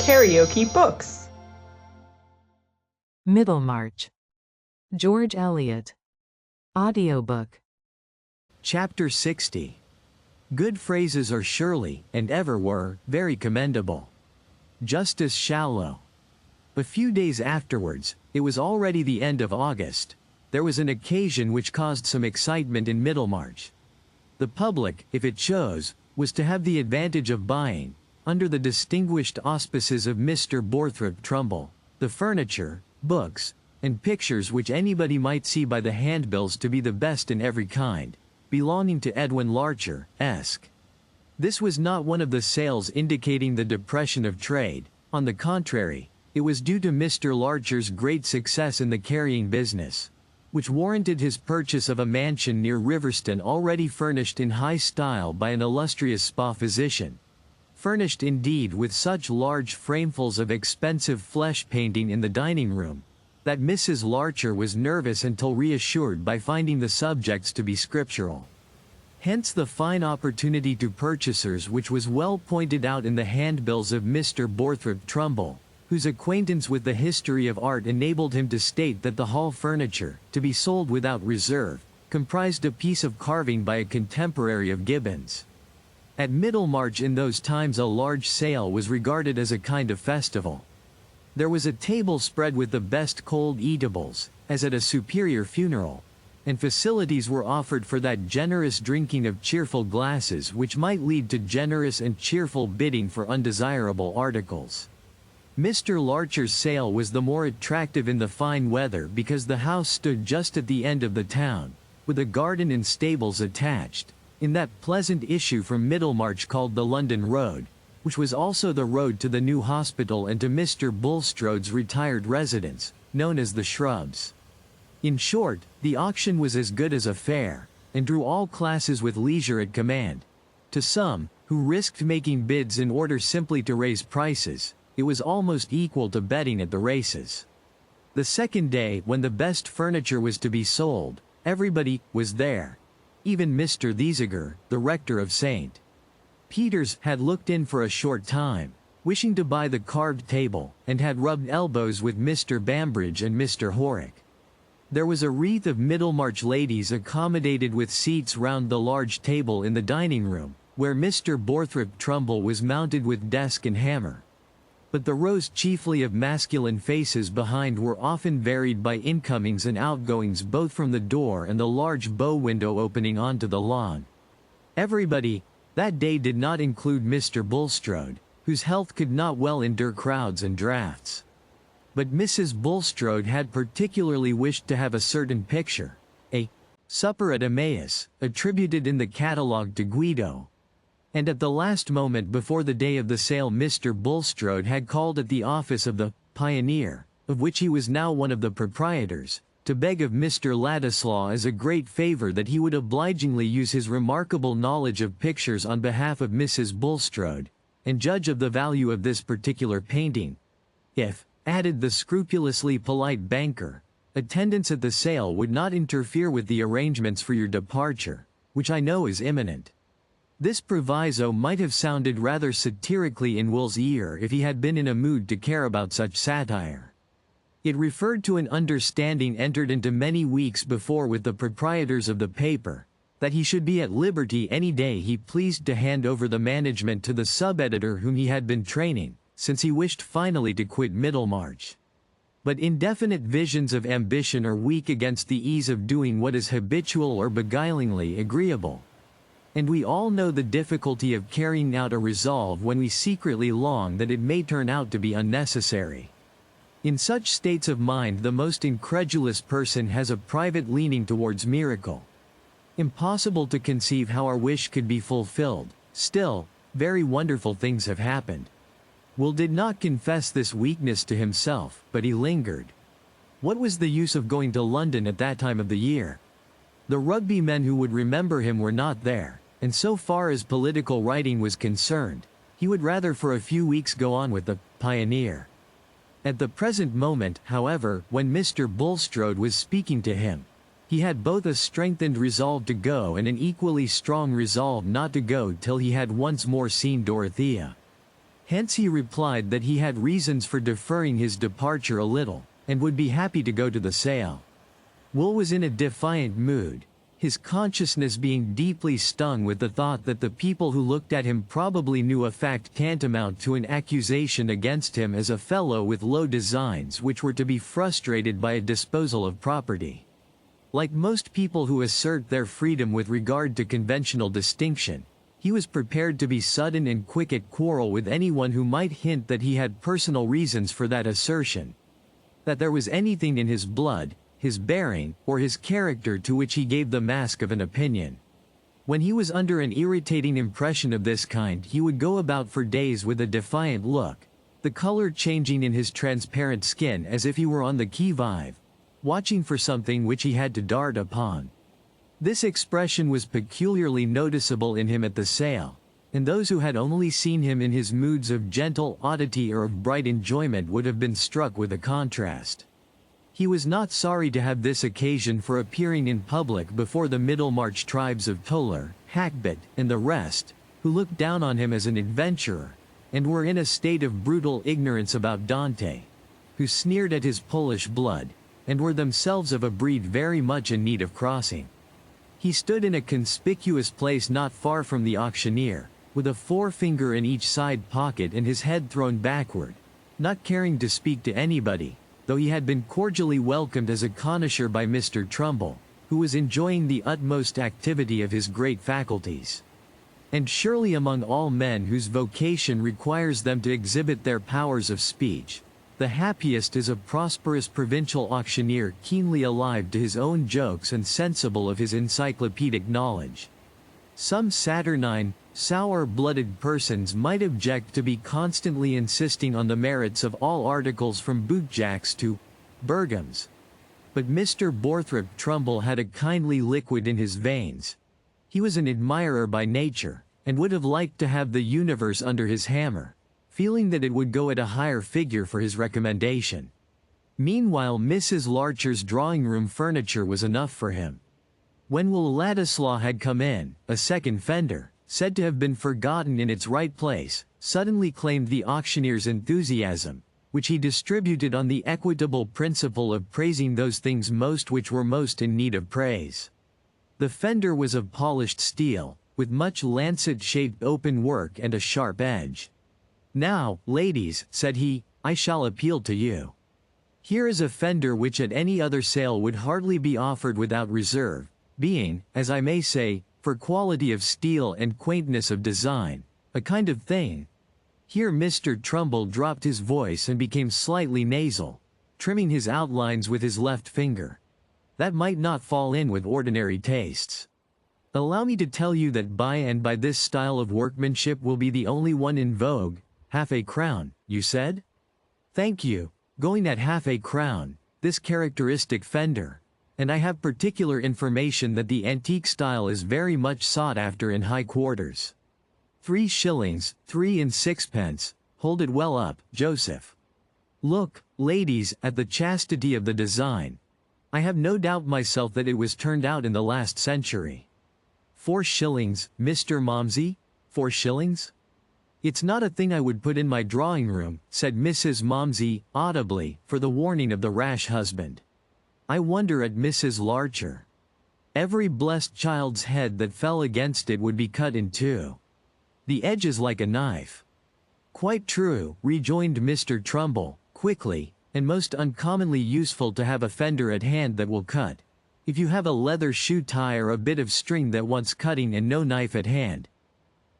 KaraokeBooks. Middlemarch. George Eliot. Audiobook. Chapter 60. Good phrases are surely, and ever were, very commendable. Justice Shallow. A few days afterwards, it was already the end of August. There was an occasion which caused some excitement in Middlemarch. The public, if it chose, was to have the advantage of buying, under the distinguished auspices of Mr. Borthrop Trumbull, the furniture, books, and pictures which anybody might see by the handbills to be the best in every kind, belonging to Edwin Larcher, Esq. This was not one of the sales indicating the depression of trade. On the contrary, it was due to Mr. Larcher's great success in the carrying business, which warranted his purchase of a mansion near Riverston already furnished in high style by an illustrious spa physician. Furnished indeed with such large framefuls of expensive flesh painting in the dining room, that Mrs. Larcher was nervous until reassured by finding the subjects to be scriptural. Hence the fine opportunity to purchasers which was well pointed out in the handbills of Mr. Borthrop Trumbull, whose acquaintance with the history of art enabled him to state that the hall furniture, to be sold without reserve, comprised a piece of carving by a contemporary of Gibbon's. At Middlemarch in those times a large sale was regarded as a kind of festival. There was a table spread with the best cold eatables, as at a superior funeral, and facilities were offered for that generous drinking of cheerful glasses which might lead to generous and cheerful bidding for undesirable articles. Mr. Larcher's sale was the more attractive in the fine weather because the house stood just at the end of the town, with a garden and stables attached, in that pleasant issue from Middlemarch called the London Road, which was also the road to the new hospital and to Mr. Bulstrode's retired residence, known as the Shrubs. In short, the auction was as good as a fair, and drew all classes with leisure at command. To some, who risked making bids in order simply to raise prices, it was almost equal to betting at the races. The second day, when the best furniture was to be sold, everybody was there. Even Mr. Thesiger, the rector of St. Peter's, had looked in for a short time, wishing to buy the carved table, and had rubbed elbows with Mr. Bambridge and Mr. Horrocks. There was a wreath of Middlemarch ladies accommodated with seats round the large table in the dining room, where Mr. Borthrop Trumbull was mounted with desk and hammer. But the rows chiefly of masculine faces behind were often varied by incomings and outgoings both from the door and the large bow window opening onto the lawn. Everybody, that day did not include Mr. Bulstrode, whose health could not well endure crowds and draughts. But Mrs. Bulstrode had particularly wished to have a certain picture, a supper at Emmaus, attributed in the catalogue to Guido. And at the last moment before the day of the sale Mr. Bulstrode had called at the office of the Pioneer, of which he was now one of the proprietors, to beg of Mr. Ladislaw as a great favor that he would obligingly use his remarkable knowledge of pictures on behalf of Mrs. Bulstrode, and judge of the value of this particular painting. If, added the scrupulously polite banker, attendance at the sale would not interfere with the arrangements for your departure, which I know is imminent. This proviso might have sounded rather satirically in Will's ear if he had been in a mood to care about such satire. It referred to an understanding entered into many weeks before with the proprietors of the paper, that he should be at liberty any day he pleased to hand over the management to the sub-editor whom he had been training, since he wished finally to quit Middlemarch. But indefinite visions of ambition are weak against the ease of doing what is habitual or beguilingly agreeable. And we all know the difficulty of carrying out a resolve when we secretly long that it may turn out to be unnecessary. In such states of mind the most incredulous person has a private leaning towards miracle. Impossible to conceive how our wish could be fulfilled, still, very wonderful things have happened. Will did not confess this weakness to himself, but he lingered. What was the use of going to London at that time of the year? The rugby men who would remember him were not there, and so far as political writing was concerned, he would rather for a few weeks go on with the Pioneer. At the present moment, however, when Mr. Bulstrode was speaking to him, he had both a strengthened resolve to go and an equally strong resolve not to go till he had once more seen Dorothea. Hence he replied that he had reasons for deferring his departure a little, and would be happy to go to the sale. Will was in a defiant mood, his consciousness being deeply stung with the thought that the people who looked at him probably knew a fact tantamount to an accusation against him as a fellow with low designs which were to be frustrated by a disposal of property. Like most people who assert their freedom with regard to conventional distinction, he was prepared to be sudden and quick at quarrel with anyone who might hint that he had personal reasons for that assertion. That there was anything in his blood, his bearing, or his character to which he gave the mask of an opinion. When he was under an irritating impression of this kind, he would go about for days with a defiant look, the color changing in his transparent skin as if he were on the qui-vive, watching for something which he had to dart upon. This expression was peculiarly noticeable in him at the sale, and those who had only seen him in his moods of gentle oddity or of bright enjoyment would have been struck with the contrast. He was not sorry to have this occasion for appearing in public before the Middlemarch tribes of Toller, Hackbut, and the rest, who looked down on him as an adventurer, and were in a state of brutal ignorance about Dante, who sneered at his Polish blood, and were themselves of a breed very much in need of crossing. He stood in a conspicuous place not far from the auctioneer, with a forefinger in each side pocket and his head thrown backward, not caring to speak to anybody, though he had been cordially welcomed as a connoisseur by Mr. Trumbull, who was enjoying the utmost activity of his great faculties. And surely among all men whose vocation requires them to exhibit their powers of speech, the happiest is a prosperous provincial auctioneer keenly alive to his own jokes and sensible of his encyclopedic knowledge. Some saturnine, sour-blooded persons might object to be constantly insisting on the merits of all articles from bootjacks to Bergams. But Mr. Borthrop Trumbull had a kindly liquid in his veins. He was an admirer by nature, and would have liked to have the universe under his hammer, feeling that it would go at a higher figure for his recommendation. Meanwhile Mrs. Larcher's drawing-room furniture was enough for him. When Will Ladislaw had come in, a second fender, said to have been forgotten in its right place, suddenly claimed the auctioneer's enthusiasm, which he distributed on the equitable principle of praising those things most which were most in need of praise. The fender was of polished steel, with much lancet-shaped open work and a sharp edge. "Now, ladies," said he, "I shall appeal to you. Here is a fender which at any other sale would hardly be offered without reserve, being, as I may say, for quality of steel and quaintness of design, a kind of thing." Here Mr. Trumbull dropped his voice and became slightly nasal, trimming his outlines with his left finger. "That might not fall in with ordinary tastes. Allow me to tell you that by and by this style of workmanship will be the only one in vogue. Half a crown, you said? Thank you, going at half a crown, this characteristic fender. And I have particular information that the antique style is very much sought after in high quarters. 3 shillings, 3 and 6pence, hold it well up, Joseph. Look, ladies, at the chastity of the design. I have no doubt myself that it was turned out in the last century. 4 shillings, Mr. Momsey? 4 shillings? It's not a thing I would put in my drawing-room, said Mrs. Momsey, audibly, for the warning of the rash husband. I wonder at Mrs. Larcher. Every blessed child's head that fell against it would be cut in two. The edge is like a knife. Quite true, rejoined Mr. Trumbull, quickly, and most uncommonly useful to have a fender at hand that will cut. If you have a leather shoe tie or a bit of string that wants cutting and no knife at hand.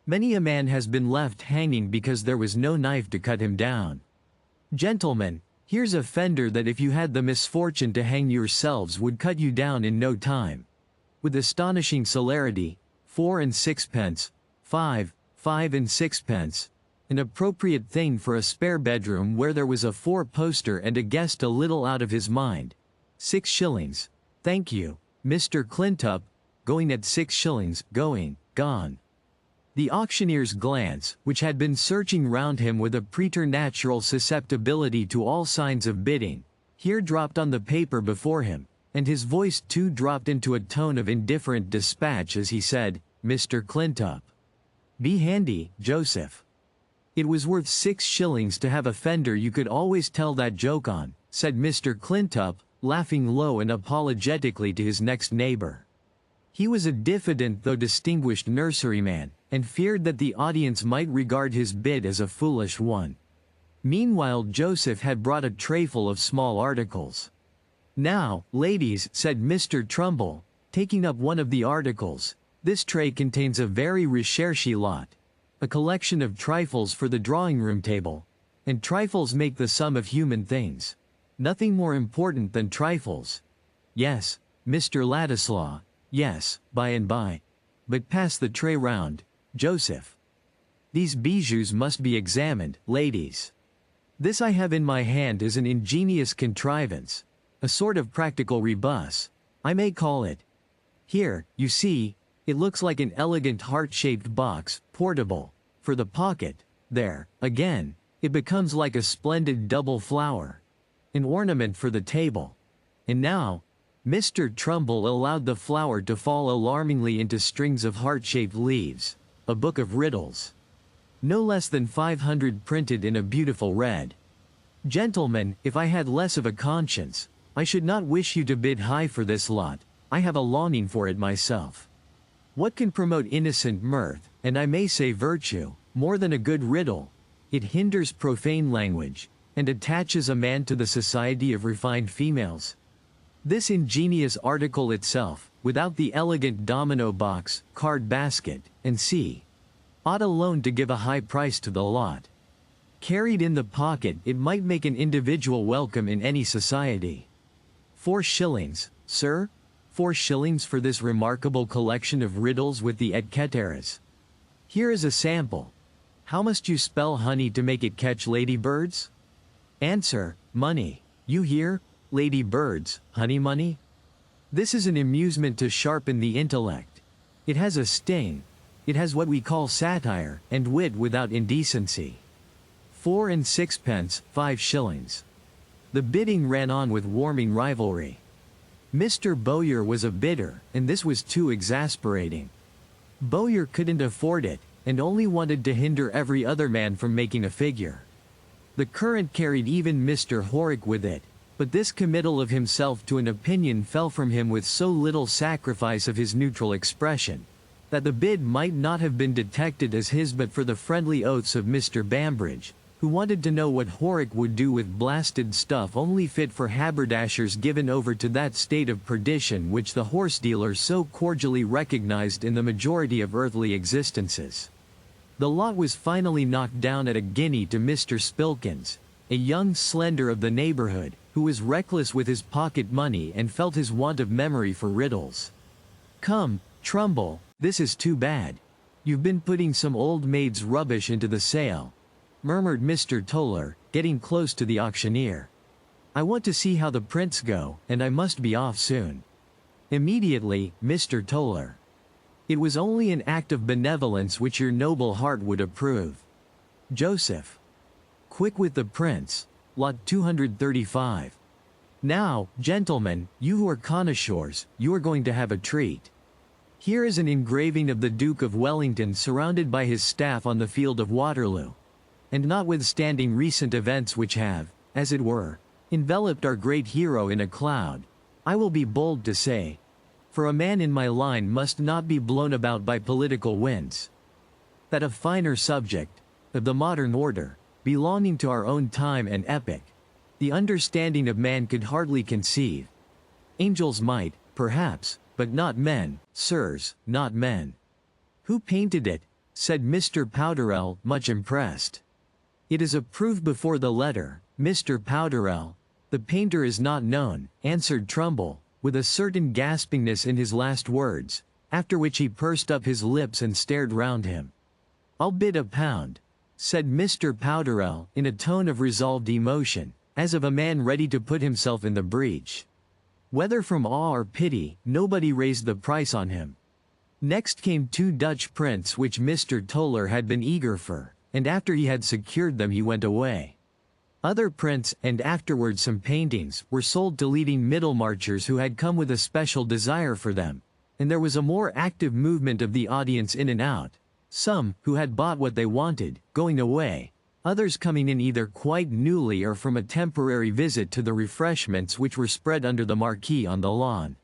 Many a man has been left hanging because there was no knife to cut him down. Gentlemen, here's a fender that if you had the misfortune to hang yourselves would cut you down in no time. With astonishing celerity, 4 and 6pence, 5 and 6pence, an appropriate thing for a spare bedroom where there was a 4-poster and a guest a little out of his mind. 6 shillings, thank you, Mr. Clintup, going at 6 shillings, gone. The auctioneer's glance, which had been searching round him with a preternatural susceptibility to all signs of bidding, here dropped on the paper before him, and his voice too dropped into a tone of indifferent dispatch as he said, Mr. Clintup. Be handy, Joseph. It was worth 6 shillings to have a fender you could always tell that joke on, said Mr. Clintup, laughing low and apologetically to his next neighbor. He was a diffident though distinguished nurseryman, and feared that the audience might regard his bid as a foolish one. Meanwhile Joseph had brought a trayful of small articles. "Now, ladies," said Mr. Trumbull, taking up one of the articles, "this tray contains a very recherché lot. A collection of trifles for the drawing-room table. And trifles make the sum of human things. Nothing more important than trifles. Yes, Mr. Ladislaw, yes, by and by. But pass the tray round, Joseph. These bijoux must be examined, ladies. This I have in my hand is an ingenious contrivance, a sort of practical rebus, I may call it. Here, you see, it looks like an elegant heart-shaped box, portable, for the pocket. There, again, it becomes like a splendid double flower, an ornament for the table. And now," Mr. Trumbull allowed the flower to fall alarmingly into strings of heart-shaped leaves, "a book of riddles. No less than 500 printed in a beautiful red. Gentlemen, if I had less of a conscience, I should not wish you to bid high for this lot. I have a longing for it myself. What can promote innocent mirth, and I may say virtue, more than a good riddle? It hinders profane language, and attaches a man to the society of refined females. This ingenious article itself, without the elegant domino box, card basket, and sea, ought alone to give a high price to the lot. Carried in the pocket it might make an individual welcome in any society. 4 shillings, sir? 4 shillings for this remarkable collection of riddles with the et ceteras. Here is a sample. How must you spell honey to make it catch ladybirds? Answer, money. You hear? Ladybirds, honey money? This is an amusement to sharpen the intellect. It has a sting. It has what we call satire, and wit without indecency. 4 and 6 pence, 5 shillings. The bidding ran on with warming rivalry. Mr. Bowyer was a bidder, and this was too exasperating. Bowyer couldn't afford it, and only wanted to hinder every other man from making a figure. The current carried even Mr. Horrocks with it, but this committal of himself to an opinion fell from him with so little sacrifice of his neutral expression, that the bid might not have been detected as his but for the friendly oaths of Mr. Bambridge, who wanted to know what Horrocks would do with blasted stuff only fit for haberdashers given over to that state of perdition which the horse-dealer so cordially recognized in the majority of earthly existences. The lot was finally knocked down at a guinea to Mr. Spilkins, a young slender of the neighborhood, who was reckless with his pocket money and felt his want of memory for riddles. "Come, Trumbull, this is too bad. You've been putting some old maid's rubbish into the sale," murmured Mr. Toller, getting close to the auctioneer. "I want to see how the prints go, and I must be off soon." "Immediately, Mr. Toller. It was only an act of benevolence which your noble heart would approve. Joseph. Quick with the prints, lot 235. Now, gentlemen, you who are connoisseurs, you are going to have a treat. Here is an engraving of the Duke of Wellington surrounded by his staff on the field of Waterloo. And notwithstanding recent events which have, as it were, enveloped our great hero in a cloud, I will be bold to say, for a man in my line must not be blown about by political winds, that a finer subject, of the modern order, belonging to our own time and epoch, the understanding of man could hardly conceive. Angels might, perhaps, but not men, sirs, not men." "Who painted it?" said Mr. Powderell, much impressed. "It is approved before the letter, Mr. Powderell. The painter is not known," answered Trumbull, with a certain gaspingness in his last words, after which he pursed up his lips and stared round him. "I'll bid £1," said Mr. Powderell, in a tone of resolved emotion, as of a man ready to put himself in the breach. Whether from awe or pity, nobody raised the price on him. Next came 2 Dutch prints which Mr. Toller had been eager for, and after he had secured them he went away. Other prints, and afterwards some paintings, were sold to leading Middlemarchers who had come with a special desire for them, and there was a more active movement of the audience in and out. Some, who had bought what they wanted, going away, others coming in either quite newly or from a temporary visit to the refreshments which were spread under the marquee on the lawn.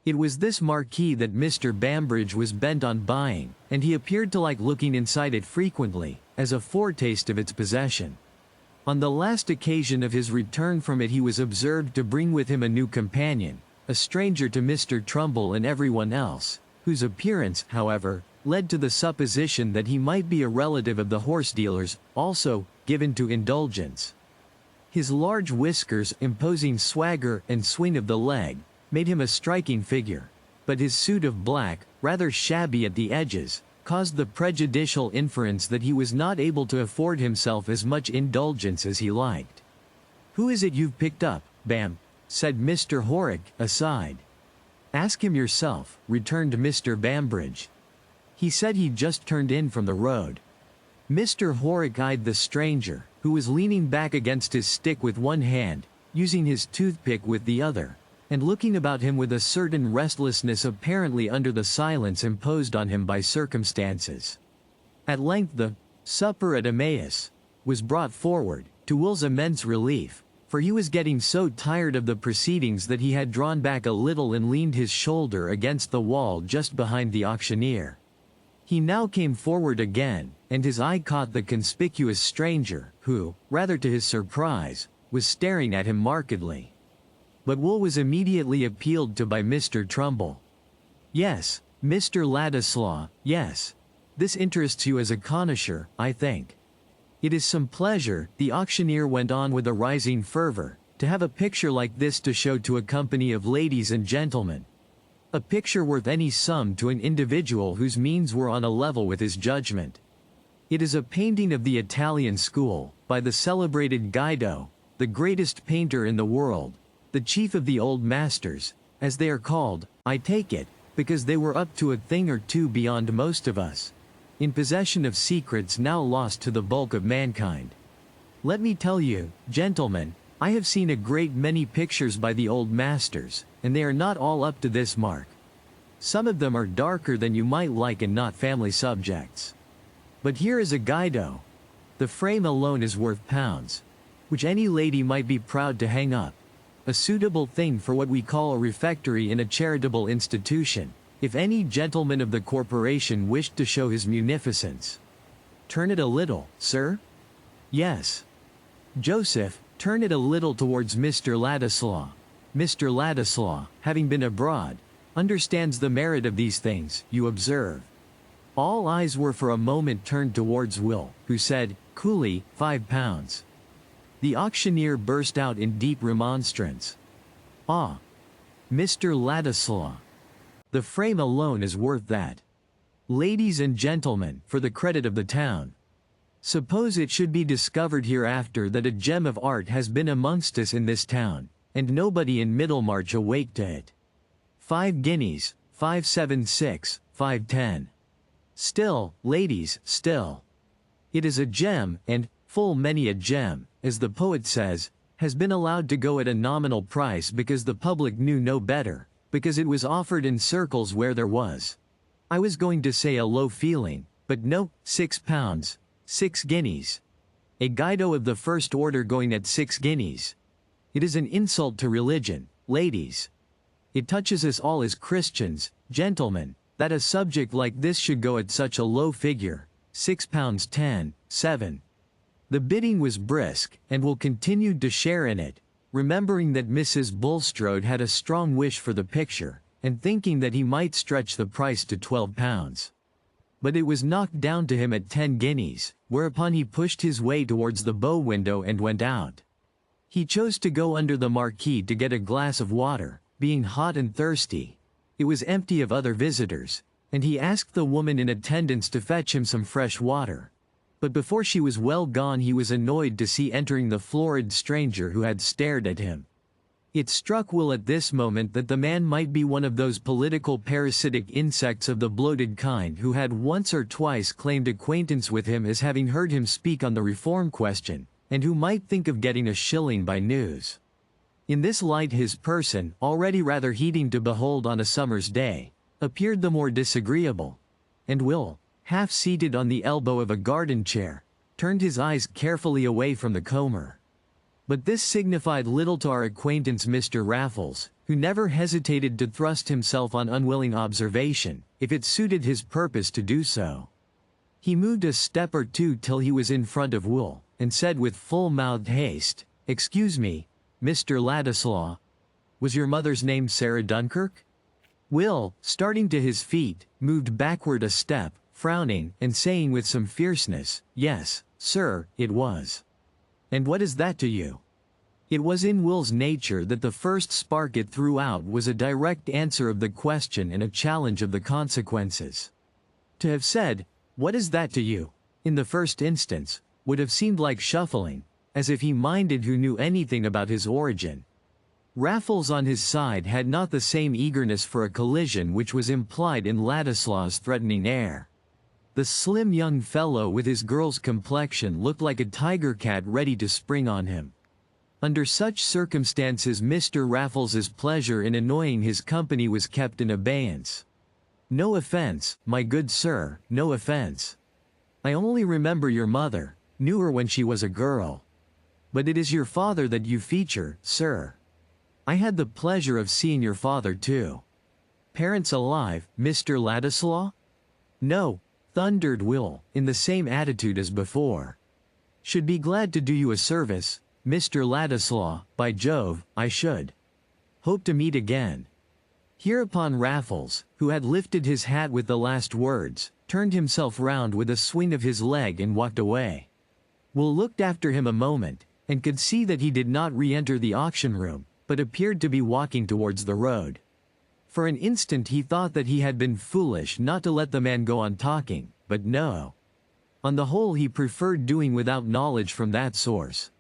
It was this marquee that Mr. Bambridge was bent on buying, and he appeared to like looking inside it frequently, as a foretaste of its possession. On the last occasion of his return from it he was observed to bring with him a new companion, a stranger to Mr. Trumbull and everyone else, whose appearance, however, led to the supposition that he might be a relative of the horse dealer's, also given to indulgence. His large whiskers, imposing swagger and swing of the leg, made him a striking figure, but his suit of black, rather shabby at the edges, caused the prejudicial inference that he was not able to afford himself as much indulgence as he liked. "Who is it you've picked up, Bam?" said Mr. Horrocks, aside. "Ask him yourself," returned Mr. Bambridge. "He said he'd just turned in from the road." Mr. Horrocks eyed the stranger, who was leaning back against his stick with one hand, using his toothpick with the other, and looking about him with a certain restlessness apparently under the silence imposed on him by circumstances. At length the supper at Emmaus was brought forward, to Will's immense relief, for he was getting so tired of the proceedings that he had drawn back a little and leaned his shoulder against the wall just behind the auctioneer. He now came forward again, and his eye caught the conspicuous stranger, who, rather to his surprise, was staring at him markedly. But Will was immediately appealed to by Mr. Trumbull. "Yes, Mr. Ladislaw, yes. This interests you as a connoisseur, I think. It is some pleasure," the auctioneer went on with a rising fervor, "to have a picture like this to show to a company of ladies and gentlemen. A picture worth any sum to an individual whose means were on a level with his judgment. It is a painting of the Italian school, by the celebrated Guido, the greatest painter in the world, the chief of the old masters, as they are called, I take it, because they were up to a thing or two beyond most of us, in possession of secrets now lost to the bulk of mankind. Let me tell you, gentlemen, I have seen a great many pictures by the old masters, and they are not all up to this mark. Some of them are darker than you might like and not family subjects. But here is a Guido. The frame alone is worth pounds, which any lady might be proud to hang up. A suitable thing for what we call a refectory in a charitable institution, if any gentleman of the corporation wished to show his munificence. Turn it a little, sir? Yes. Joseph, turn it a little towards Mr. Ladislaw. Mr. Ladislaw, having been abroad, understands the merit of these things, you observe." All eyes were for a moment turned towards Will, who said, coolly, £5. The auctioneer burst out in deep remonstrance. "Ah, Mr. Ladislaw, the frame alone is worth that. Ladies and gentlemen, for the credit of the town. Suppose it should be discovered hereafter that a gem of art has been amongst us in this town, and nobody in Middlemarch awake to it. 5 guineas, 576, 510. Still, ladies, still. It is a gem, and, full many a gem, as the poet says, has been allowed to go at a nominal price because the public knew no better, because it was offered in circles where there was, I was going to say a low feeling, but no, £6, 6 guineas. A Guido of the first order going at 6 guineas. It is an insult to religion, ladies. It touches us all as Christians, gentlemen, that a subject like this should go at such a low figure, £6 10, 7. The bidding was brisk, and Will continued to share in it, remembering that Mrs. Bulstrode had a strong wish for the picture, and thinking that he might stretch the price to £12. But it was knocked down to him at 10 guineas, whereupon he pushed his way towards the bow window and went out. He chose to go under the marquee to get a glass of water, being hot and thirsty. It was empty of other visitors, and he asked the woman in attendance to fetch him some fresh water. But before she was well gone he was annoyed to see entering the florid stranger who had stared at him. It struck Will at this moment that the man might be one of those political parasitic insects of the bloated kind who had once or twice claimed acquaintance with him as having heard him speak on the reform question, and who might think of getting a shilling by news. In this light his person, already rather heating to behold on a summer's day, appeared the more disagreeable, and Will, half seated on the elbow of a garden chair, turned his eyes carefully away from the comber. But this signified little to our acquaintance Mr. Raffles, who never hesitated to thrust himself on unwilling observation, if it suited his purpose to do so. He moved a step or two till he was in front of Will, and said with full-mouthed haste, "Excuse me, Mr. Ladislaw, was your mother's name Sarah Dunkirk?" Will, starting to his feet, moved backward a step, frowning, and saying with some fierceness, "Yes, sir, it was." "And what is that to you?" It was in Will's nature that the first spark it threw out was a direct answer of the question and a challenge of the consequences. To have said, "What is that to you?" in the first instance, would have seemed like shuffling, as if he minded who knew anything about his origin. Raffles on his side had not the same eagerness for a collision which was implied in Ladislaw's threatening air. The slim young fellow with his girl's complexion looked like a tiger cat ready to spring on him. Under such circumstances Mr. Raffles's pleasure in annoying his company was kept in abeyance. "No offense, my good sir, no offense. I only remember your mother, knew her when she was a girl. But it is your father that you feature, sir. I had the pleasure of seeing your father too." "Parents alive, Mr. Ladislaw?" "No," thundered Will, in the same attitude as before. "Should be glad to do you a service, Mr. Ladislaw, by Jove, I should. Hope to meet again." Hereupon Raffles, who had lifted his hat with the last words, turned himself round with a swing of his leg and walked away. Will looked after him a moment, and could see that he did not re-enter the auction room, but appeared to be walking towards the road. For an instant he thought that he had been foolish not to let the man go on talking, but no. On the whole he preferred doing without knowledge from that source.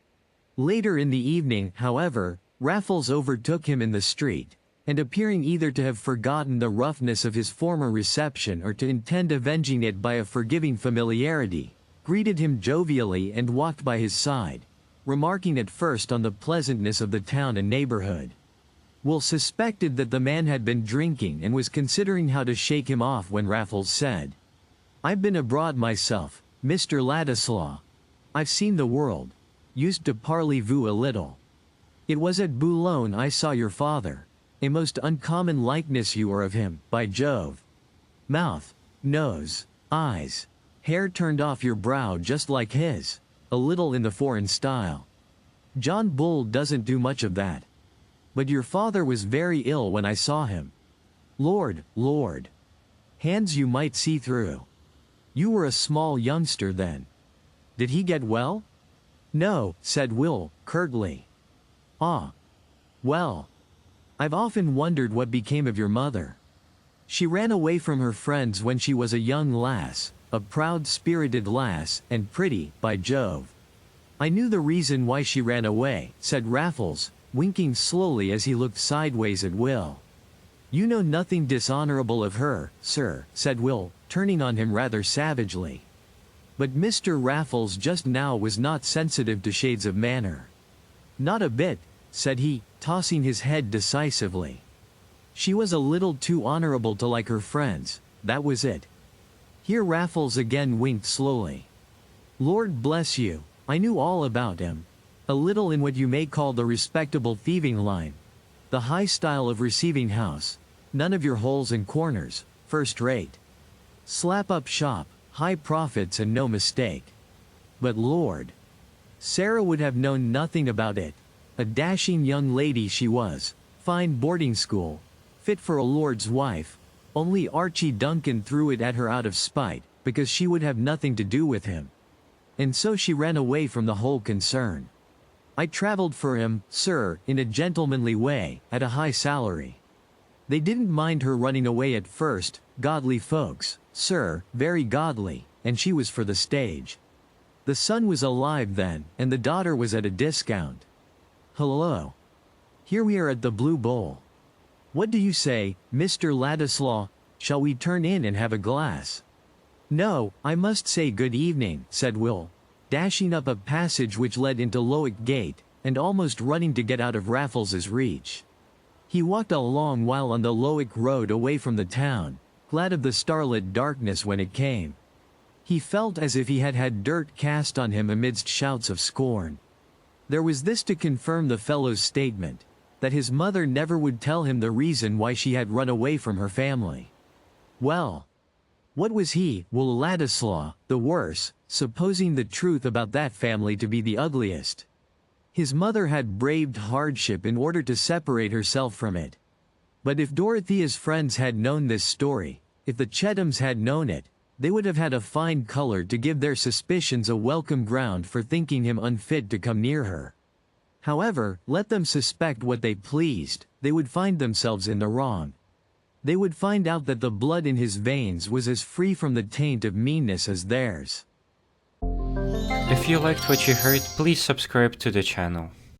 Later in the evening, however, Raffles overtook him in the street, and appearing either to have forgotten the roughness of his former reception or to intend avenging it by a forgiving familiarity, greeted him jovially and walked by his side, remarking at first on the pleasantness of the town and neighborhood. Will suspected that the man had been drinking and was considering how to shake him off when Raffles said, "I've been abroad myself, Mr. Ladislaw. I've seen the world. Used to parlez-vous a little. It was at Boulogne I saw your father. A most uncommon likeness you are of him, by Jove. Mouth, nose, eyes, hair turned off your brow just like his, a little in the foreign style. John Bull doesn't do much of that. But your father was very ill when I saw him. Lord, Lord. Hands you might see through. You were a small youngster then. Did he get well?" "No," said Will, curtly. "Ah. Well. I've often wondered what became of your mother. She ran away from her friends when she was a young lass, a proud-spirited lass, and pretty, by Jove. I knew the reason why she ran away," said Raffles, winking slowly as he looked sideways at Will. "You know nothing dishonorable of her, sir," said Will, turning on him rather savagely. But Mr. Raffles just now was not sensitive to shades of manner. "Not a bit," said he, tossing his head decisively. "She was a little too honorable to like her friends, that was it." Here Raffles again winked slowly. "Lord bless you, I knew all about him. A little in what you may call the respectable thieving line. The high style of receiving house. None of your holes and corners, first rate. Slap up shop, high profits and no mistake. But Lord! Sarah would have known nothing about it. A dashing young lady she was, fine boarding school, fit for a lord's wife, only Archie Duncan threw it at her out of spite, because she would have nothing to do with him. And so she ran away from the whole concern. I travelled for him, sir, in a gentlemanly way, at a high salary. They didn't mind her running away at first, godly folks, sir, very godly, and she was for the stage. The son was alive then, and the daughter was at a discount. Hello. Here we are at the Blue Bowl. What do you say, Mr. Ladislaw, shall we turn in and have a glass?" "No, I must say good evening," said Will, dashing up a passage which led into Lowick Gate, and almost running to get out of Raffles's reach. He walked a long while on the Lowick road away from the town, glad of the starlit darkness when it came. He felt as if he had had dirt cast on him amidst shouts of scorn. There was this to confirm the fellow's statement, that his mother never would tell him the reason why she had run away from her family. Well, what was he, Wladislaw, the worse, supposing the truth about that family to be the ugliest? His mother had braved hardship in order to separate herself from it. But if Dorothea's friends had known this story, if the Chethams had known it, they would have had a fine color to give their suspicions a welcome ground for thinking him unfit to come near her. However, let them suspect what they pleased, they would find themselves in the wrong. They would find out that the blood in his veins was as free from the taint of meanness as theirs. If you liked what you heard, please subscribe to the channel.